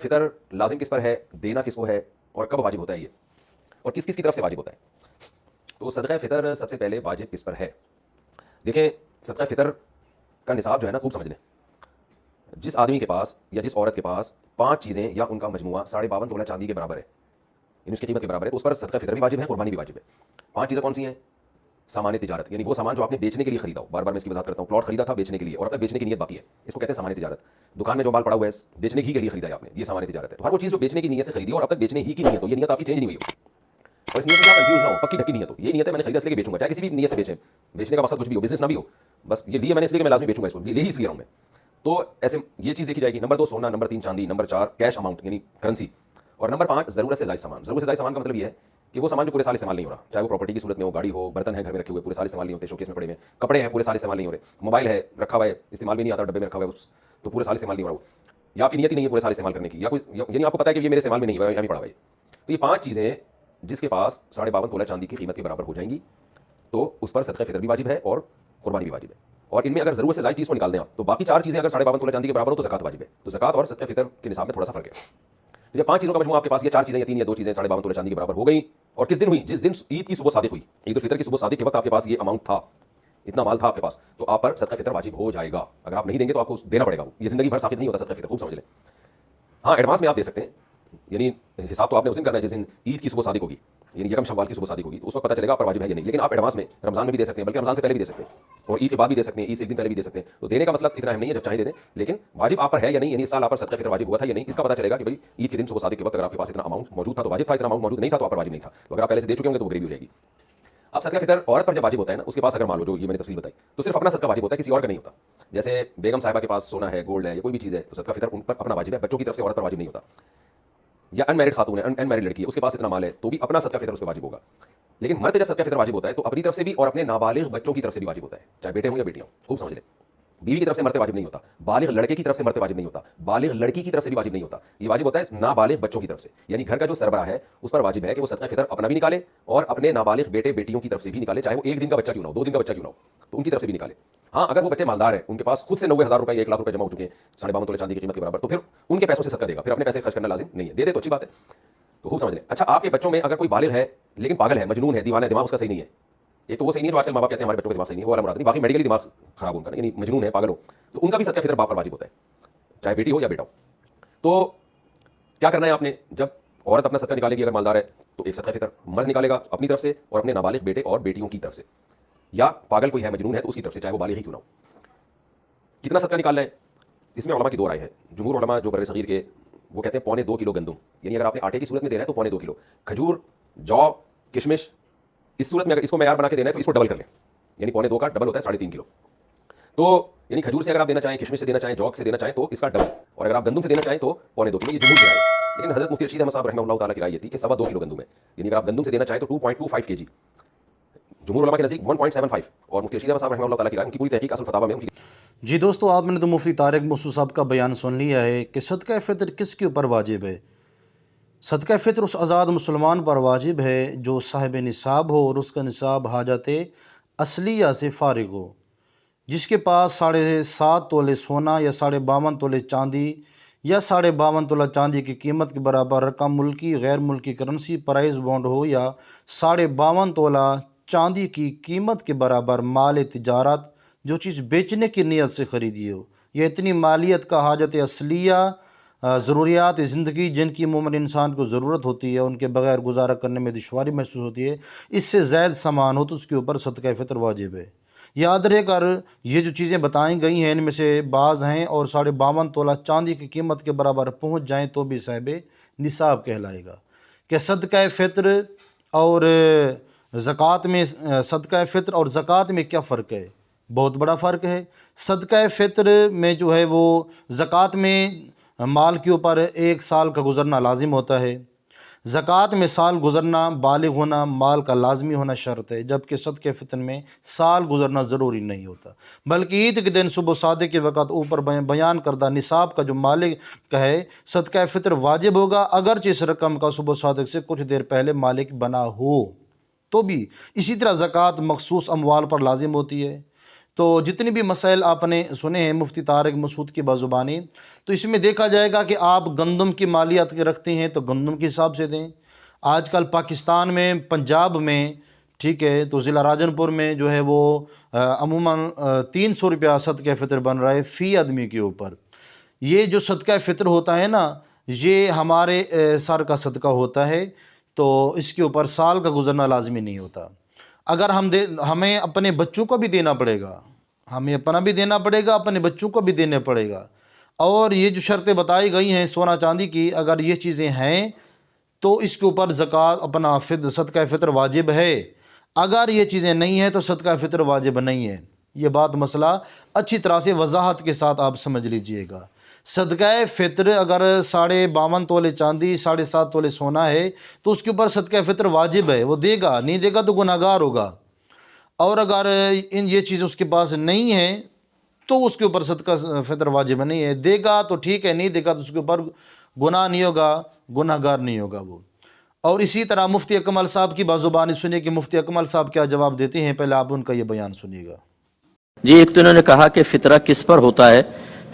فطر لازم کس پر ہے، دینا کس کو ہے، اور کب واجب ہوتا ہے یہ، اور کس کس کی طرف سے واجب ہوتا ہے؟ تو صدقہ فطر سب سے پہلے واجب کس پر ہے؟ دیکھیں، صدقہ فطر کا نصاب جو ہے نا، خوب سمجھ لیں، جس آدمی کے پاس یا جس عورت کے پاس 5 چیزیں یا ان کا مجموعہ 52.5 تولہ چاندی کے برابر ہے، یعنی اس کی قیمت کے برابر ہے، تو اس پر صدقہ فطر بھی واجب ہے، قربانی بھی واجب ہے۔ 5 چیزیں کون سی ہیں؟ سامان تجارت، یعنی وہ سامان جو آپ نے بیچنے کے لیے خریدا ہو، بار بار میں اس کی وضاحت کرتا ہوں، پلاٹ خریدا تھا بیچنے کے لیے اور اب تک بیچنے کی نیت باقی ہے، اس کو کہتے ہیں سامان تجارت۔ دکان میں جو مال پڑا ہوا ہے بیچنے ہی کے لیے خریدا ہے آپ نے، یہ سامان تجارت ہے۔ تو ہر وہ چیز جو بیچنے کی نیت سے خریدی اور اب تک بیچنے ہی کی نیت ہو، یہ نیت آپ کی چینج نہیں ہوئی ہو، اور اس نیت میں آپ کنفیوز نہ ہو، پکی ڈھکی نیت ہو، یہ نیت ہے میں نے خریدا اس لیے کہ بیچوں گا، چاہے کسی بھی نیت سے بیچیں، بیچنے کا مقصد کچھ بھی ہو، بزنس نہ بھی ہو، بس یہ لیے میں نے اس لیے کہ میں لازمی بیچوں گا اس کو، یہ اس لیے رہا ہوں میں۔ تو ایسے یہ چیز دیکھی جائے گی۔ نمبر 2 سونا، نمبر 3 چاندی، نمبر 4 کیش اماؤنٹ یعنی کرنسی، اور نمبر 5 ضرورت سے زائد سامان۔ ضرورت سے زائد سامان کا مطلب یہ ہے کہ وہ سامان جو پورے سال استعمال نہیں ہو رہا، چاہے وہ پراپرٹی کی صورت میں ہو، گاڑی ہو، برتن ہے گھر میں رکھے ہوئے پورے سال استعمال نہیں ہوتے، شوکیس میں پڑے ہوئے، کپڑے ہیں پورے سال استعمال نہیں ہو رہے، موبائل ہے رکھا ہوا ہے استعمال بھی نہیں آتا، ڈبے میں رکھا ہوا ہے تو پورے سال استعمال نہیں ہو رہا ہو، یا آپ کی نیت ہی نہیں ہے پورے سال استعمال کرنے کی، یا کوئی یعنی آپ کو پتا ہے کہ یہ میرے استعمال میں نہیں ہے، یہاں بھی پڑا ہوا ہے۔ تو یہ 5 چیزیں جس کے پاس 52.5 تولہ چاندی کی قیمت کے برابر ہو جائیں گی تو اس پر صدقہ فطر بھی واجب ہے اور قربانی بھی واجب ہے۔ اور ان میں اگر ضرورت سے زائد چیز کو نکال دیں آپ تو باقی 4 چیزیں اگر 52.5 تولہ چاندی کے برابر ہو تو زکات واجب ہے۔ تو زکات اور صدقہ فطر کے نصاب میں تھوڑا سا فرق ہے۔ تو یہ 5 چیزوں کا مجموعہ آپ کے پاس، یہ 4 چیزیں یا 3 یا 2 چیزیں 52.5 تولہ چاندی کے برابر ہو گئی، اور کس دن ہوئی؟ جس دن عید کی صبح صادق ہوئی، عید الفطر کی صبح صادق کے وقت آپ کے پاس یہ اماؤنٹ تھا، اتنا مال تھا آپ کے پاس، تو آپ پر صدقہ فطر واجب ہو جائے گا۔ اگر آپ نہیں دیں گے تو آپ کو دینا پڑے گا، وہ یہ زندگی بھر ثابت نہیں ہوتا صدقہ فطر، خوب سمجھ لیں۔ ہاں ایڈوانس میں آپ دے سکتے ہیں، یعنی حساب تو آپ نے اس دن کرنا ہے جس دن عید کی صبح صادق ہوگی، یعنی یکم شوال کی صبح صادق ہوگی، تو اس وقت پتہ چلے گا آپ پر واجب ہے یا نہیں۔ لیکن آپ ایڈوانس میں رمضان میں بھی دے سکتے ہیں، بلکہ رمضان سے پہلے بھی دے سکتے ہیں، اور عید کے بعد بھی دے سکتے ہیں، عید سے 1 دن پہلے بھی دے سکتے ہیں۔ تو دینے کا مسئلہ اتنا اہم نہیں ہے، جب چاہیں دے دیں، لیکن واجب آپ پر ہے یا نہیں، یعنی اس سال آپ پر صدقہ فطر واجب ہوا تھا یا نہیں، اس کا پتہ چلے گا کہ بھائی عید کے دن صبح صادق کے وقت اگر آپ کے پاس اتنا اماؤنٹ موجود تھا تو واجب تھا، اتنا اماؤنٹ موجود نہیں تھا تو آپ پر واجب نہیں تھا۔ تو اگر آپ پہلے سے دے چکے ہوں گے تو وہ غریبی ہو جائے گی۔ اب صدقہ فطر عورت پر جب واجب ہوتا ہے نا، اس کے پاس اگر مان لو جو یہ میں نے تفصیل بتائی، تو صرف اپنا صدقہ واجب ہوتا ہے، کسی اور کا نہیں ہوتا۔ جیسے بیگم صاحبہ کے پاس سونا ہے، گولڈ ہے، یا کوئی بھی چیز ہے، تو صدقہ فطر ان پر اپنا واجب ہے، بچوں کی طرف سے عورت پر واجب نہیں ہوتا۔ یا ان میرڈ خاتون ہے، ان میرڈ لڑکی ہے، اس کے پاس اتنا مال ہے تو بھی اپنا صدقہ فطر اس پہ واجب ہوگا۔ لیکن مرد جب صدقہ فطر واجب ہوتا ہے تو اپنی طرف سے بھی اور اپنے نابالغ بچوں کی طرف سے بھی واجب ہوتا ہے، چاہے بیٹے ہوں یا بیٹیاں ہوں، خوب سمجھ لیں۔ بیوی کی طرف سے مرتے واجب نہیں ہوتا، بالغ لڑکے کی طرف سے مرتے واجب نہیں ہوتا، بالغ لڑکی کی طرف سے بھی واجب نہیں ہوتا، یہ واجب ہوتا ہے نابالغ بچوں کی طرف سے، یعنی گھر کا جو سربراہ ہے اس پر واجب ہے کہ وہ صدقہ فطر اپنا بھی نکالے اور اپنے نابالغ بیٹے بیٹیوں کی طرف سے بھی نکالے، چاہے وہ 1 دن کا بچہ کیوں نہ ہو، 2 دن کا بچہ کیوں نہ ہو، تو ان کی طرف سے بھی نکالے۔ ہاں اگر وہ بچے مالدار ہیں، ان کے پاس خود سے 90,000 روپے 1 لاکھ روپے جمع ہو چکے ہیں 52.5 تولہ چاندی کی قیمت کے برابر، تو پھر ان کے پیسوں سے صدقہ دے گا، پھر اپنے پیسے خرچ کرنا لازم نہیں ہے، دے دے تو اچھی بات ہے۔ تو خوب سمجھ لیں۔ اچھا آپ کے بچوں میں اگر کوئی بالغ ہے لیکن پاگل ہے، مجنون ہے، دیوانہ ہے، دماغ اس کا صحیح نہیں ہے، ایک تو وہ صحیح نہیں ہے جو آج کل ماں باپ کہتے ہیں ہمارے بچوں کا دماغ صحیح نہیں ہے، وہ والا مراد نہیں، باقی میڈیکلی دماغ خراب ان کا، یعنی مجنون ہے، پاگل ہو، تو ان کا بھی صدقہ فطر باپ پر واجب ہوتا ہے، چاہے بیٹی ہو یا بیٹا ہو۔ تو کیا کرنا ہے آپ نے؟ جب عورت اپنا صدقہ نکالے گی اگر مالدار ہے تو ایک صدقہ فطر مرد نکالے گا اپنی طرف سے اور اپنے نابالغ بیٹے اور بیٹیوں کی طرف سے، یا پاگل کوئی ہے مجنون ہے تو اس کی طرف سے، چاہے وہ بالغ ہی کیوں نہ ہو۔ کتنا صدقہ نکالنا ہے؟ اس میں علماء کی 2 رائے ہیں۔ جمہور علماء جو بر صغیر کے، وہ کہتے ہیں 1.25 کلو گندم، یعنی اگر آپ نے آٹے کی صورت میں دینا ہے تو 1.25 کلو، کھجور، جو، کشمش، اس صورت میں اگر اس کو معیار بنا کے دینا ہے تو اس کو ڈبل کر لیں، یعنی 1.25 کا ڈبل ہوتا ہے 3.5 کلو، تو یعنی کھجور سے اگر آپ دینا چاہیں، کشمش سے دینا چاہیں، جوک سے دینا چاہیں تو اس کا ڈبل، اور اگر آپ گندم سے دینا چاہیں تو 1.25 کلو، یہ جمہور کی رائے ہے۔ لیکن حضرت مفتی رشید احمد صاحب رحمہ اللہ تعالیٰ کی رائے یہ تھی کہ 2.25 کلو گندم ہے، یعنی اگر آپ گندم سے دینا چاہیں تو 2.25 kg، جمہور علماء کے نزدیک 1.75، اور مفتی رشید احمد صاحب رحمہ اللہ تعالیٰ کی رائے، ان کی پوری تحقیق اصل فتاوی میں ان کی۔ جی دوستو، آپ نے تو مفتی طارق مسعود صاحب کا بیان سن لیا ہے کہ صدقہ فطر کس کے اوپر واجب ہے۔ صدقہ فطر اس آزاد مسلمان پر واجب ہے جو صاحب نصاب ہو اور اس کا نصاب حاجت اصلیہ سے فارغ ہو، جس کے پاس 7.5 تولے سونا یا 52.5 تولے چاندی یا 52.5 تولہ چاندی کی قیمت کے برابر رقم ملکی غیر ملکی کرنسی پرائز بانڈ ہو، یا 52.5 تولہ چاندی کی قیمت کے برابر مال تجارت جو چیز بیچنے کی نیت سے خریدی ہو، یہ اتنی مالیت کا حاجت اصلیہ ضروریات زندگی جن کی عموماً انسان کو ضرورت ہوتی ہے، ان کے بغیر گزارا کرنے میں دشواری محسوس ہوتی ہے، اس سے زائد سامان ہو تو اس کے اوپر صدقہ فطر واجب ہے۔ یاد رہے کر یہ جو چیزیں بتائیں گئی ہیں ان میں سے بعض ہیں اور 52.5 تولہ چاندی کی قیمت کے برابر پہنچ جائیں تو بھی صاحب نصاب کہلائے گا۔ کہ صدقہ فطر اور زکوٰۃ میں، صدقہ فطر اور زکوٰۃ میں کیا فرق ہے؟ بہت بڑا فرق ہے۔ صدقہ فطر میں جو ہے وہ زکوٰۃ میں مال کے اوپر 1 سال کا گزرنا لازم ہوتا ہے، زکوٰۃ میں سال گزرنا، بالغ ہونا، مال کا لازمی ہونا شرط ہے، جبکہ صدقہ فطر میں سال گزرنا ضروری نہیں ہوتا، بلکہ عید کے دن صبح صادق کے وقت اوپر بیان کردہ نصاب کا جو مالک ہے صدقہ فطر واجب ہوگا، اگرچہ اس رقم کا صبح صادق سے کچھ دیر پہلے مالک بنا ہو تو بھی۔ اسی طرح زکوٰۃ مخصوص اموال پر لازم ہوتی ہے۔ تو جتنی بھی مسائل آپ نے سنے ہیں مفتی طارق مسعود کی بازبانی، تو اس میں دیکھا جائے گا کہ آپ گندم کی مالیت رکھتے ہیں تو گندم کے حساب سے دیں۔ آج کل پاکستان میں پنجاب میں ٹھیک ہے تو ضلع راجن پور میں جو ہے وہ عموماً 300 روپیہ صدقہ فطر بن رہا ہے فی آدمی کے اوپر۔ یہ جو صدقہ فطر ہوتا ہے نا، یہ ہمارے سر کا صدقہ ہوتا ہے، تو اس کے اوپر سال کا گزرنا لازمی نہیں ہوتا۔ اگر ہمیں اپنے بچوں کو بھی دینا پڑے گا، ہمیں اپنا بھی دینا پڑے گا، اپنے بچوں کو بھی دینا پڑے گا۔ اور یہ جو شرطیں بتائی گئی ہیں سونا چاندی کی، اگر یہ چیزیں ہیں تو اس کے اوپر زکوٰۃ اپنا صدقہ فطر واجب ہے۔ اگر یہ چیزیں نہیں ہیں تو صدقہ فطر واجب نہیں ہے۔ یہ بات مسئلہ اچھی طرح سے وضاحت کے ساتھ آپ سمجھ لیجئے گا۔ صدقہ فطر اگر 52.5 تولے چاندی 7.5 تولے سونا ہے تو اس کے اوپر صدقہ فطر واجب ہے، وہ دے گا، نہیں دے گا تو گناہ گار ہوگا۔ اور اگر یہ چیز اس کے پاس نہیں ہے تو اس کے اوپر صدقہ فطر واجب نہیں ہے، دے گا تو ٹھیک ہے، نہیں دے گا تو اس کے اوپر گناہ نہیں ہوگا، گناہ گار نہیں ہوگا وہ۔ اور اسی طرح مفتی اکمل صاحب کی بازوبانی سنیے کہ مفتی اکمل صاحب کیا جواب دیتے ہیں، پہلے آپ ان کا یہ بیان سنیے گا۔ جی، ایک تو انہوں نے کہا کہ فطرہ کس پر ہوتا ہے؟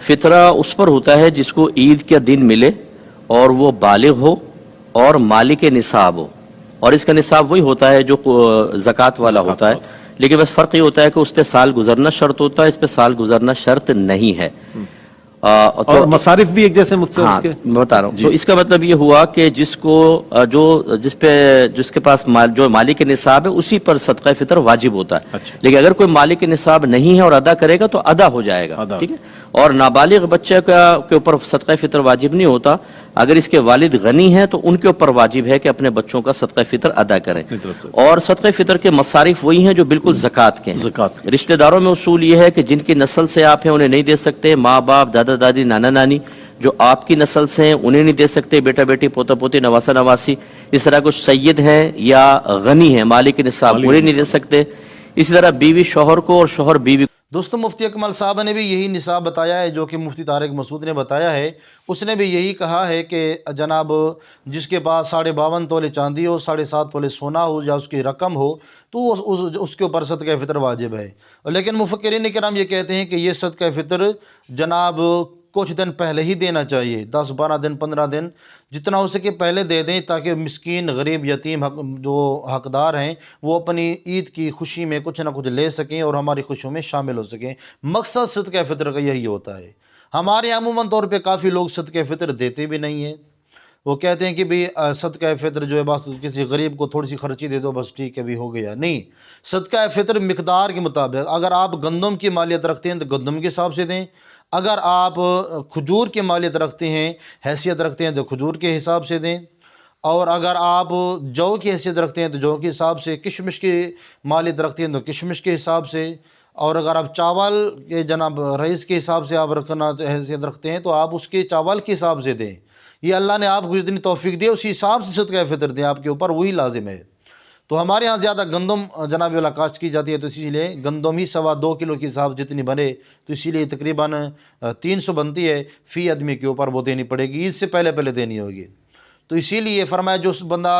فطرہ اس پر ہوتا ہے جس کو عید کا دن ملے اور وہ بالغ ہو اور مالک نصاب ہو، اور اس کا نصاب وہی ہوتا ہے جو زکوٰۃ والا ہوتا ہے، لیکن بس فرق یہ ہوتا ہے کہ اس پہ سال گزرنا شرط ہوتا ہے، اس پہ سال گزرنا شرط نہیں ہے۔ اور مصارف بھی ایک جیسے مختلف ہاں، اس کے؟ میں بتا رہا ہوں۔ تو اس کا مطلب یہ ہوا کہ جس کے پاس جو مالک نصاب ہے اسی پر صدقہ فطر واجب ہوتا ہے۔ لیکن اگر کوئی مالک نصاب نہیں ہے اور ادا کرے گا تو ادا ہو جائے گا، ٹھیک ہے۔ اور نابالغ بچے کے اوپر صدقہ فطر واجب نہیں ہوتا، اگر اس کے والد غنی ہیں تو ان کے اوپر واجب ہے کہ اپنے بچوں کا صدقہ فطر ادا کریں۔ اور صدقہ فطر کے مصارف وہی ہیں جو بالکل زکوٰۃ کے ہیں۔ رشتہ داروں میں اصول یہ ہے کہ جن کی نسل سے آپ ہیں انہیں نہیں دے سکتے، ماں باپ، دادا دادی، نانا نانی جو آپ کی نسل سے ہیں انہیں نہیں دے سکتے، بیٹا بیٹی، پوتا پوتی، نواسا نواسی۔ اس طرح کچھ سید ہیں یا غنی ہیں مالک نصاب، انہیں نہیں دے سکتے۔ اسی طرح بیوی شوہر کو اور شوہر بیوی کو۔ دوستو مفتی اکمل صاحب نے بھی یہی نصاب بتایا ہے جو کہ مفتی طارق مسعود نے بتایا ہے۔ اس نے بھی یہی کہا ہے کہ جناب جس کے پاس 52.5 تولے چاندی ہو، 7.5 تولے سونا ہو یا اس کی رقم ہو تو اس کے اوپر صدقہ فطر واجب ہے۔ لیکن مفکرین کرام یہ کہتے ہیں کہ یہ صدقہ فطر جناب کچھ دن پہلے ہی دینا چاہیے، 10 12 دن 15 دن جتنا ہو سکے پہلے دے دیں، تاکہ مسکین غریب یتیم جو حقدار ہیں وہ اپنی عید کی خوشی میں کچھ نہ کچھ لے سکیں اور ہماری خوشیوں میں شامل ہو سکیں۔ مقصد صدقہ فطر کا یہی ہوتا ہے۔ ہمارے عموماً طور پہ کافی لوگ صدقہ فطر دیتے بھی نہیں ہیں، وہ کہتے ہیں کہ بھی صدقہ فطر جو ہے بس کسی غریب کو تھوڑی سی خرچی دے دو بس ٹھیک ہے بھی ہو گیا۔ نہیں، صدقہ فطر مقدار کے مطابق، اگر آپ گندم کی مالیت رکھتے ہیں تو گندم کے حساب سے دیں، اگر آپ کھجور کی مالیت رکھتے ہیں، حیثیت رکھتے ہیں تو کھجور کے حساب سے دیں، اور اگر آپ جو کی حیثیت رکھتے ہیں تو جو کے حساب سے، کشمش کی مالیت رکھتے ہیں تو کشمش کے حساب سے، اور اگر آپ چاول کے جناب رئیس کے حساب سے آپ رکھنا حیثیت رکھتے ہیں تو آپ اس کے چاول کے حساب سے دیں۔ یہ اللہ نے آپ کو جتنی توفیق دی اسی حساب سے صدقہ فطر دیں، آپ کے اوپر وہی لازم ہے۔ تو ہمارے ہاں زیادہ گندم جناب والا کاشت کی جاتی ہے، تو اسی لیے گندم ہی 2.25 کلو کے حساب جتنی بنے تو اسی لیے تقریباً 300 بنتی ہے فی آدمی کے اوپر، وہ دینی پڑے گی، عید سے پہلے دینی ہوگی۔ تو اسی لیے فرمایا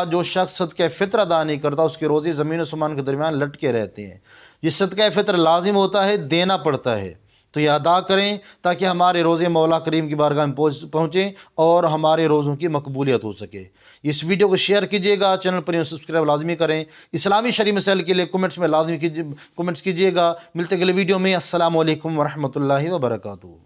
جو شخص صدقہ فطر ادا نہیں کرتا اس کے روزے زمین و سمان کے درمیان لٹکے رہتے ہیں۔ یہ صدقہ فطر لازم ہوتا ہے، دینا پڑتا ہے، تو یہ ادا کریں تاکہ ہمارے روزے مولا کریم کی بارگاہ میں پہنچیں اور ہمارے روزوں کی مقبولیت ہو سکے۔ اس ویڈیو کو شیئر کیجئے گا، چینل پر سبسکرائب لازمی کریں، اسلامی شرعی مسائل کے لیے کمنٹس میں لازمی کمنٹس کیجئے گا۔ ملتے اگلے ویڈیو میں، السلام علیکم ورحمۃ اللہ وبرکاتہ۔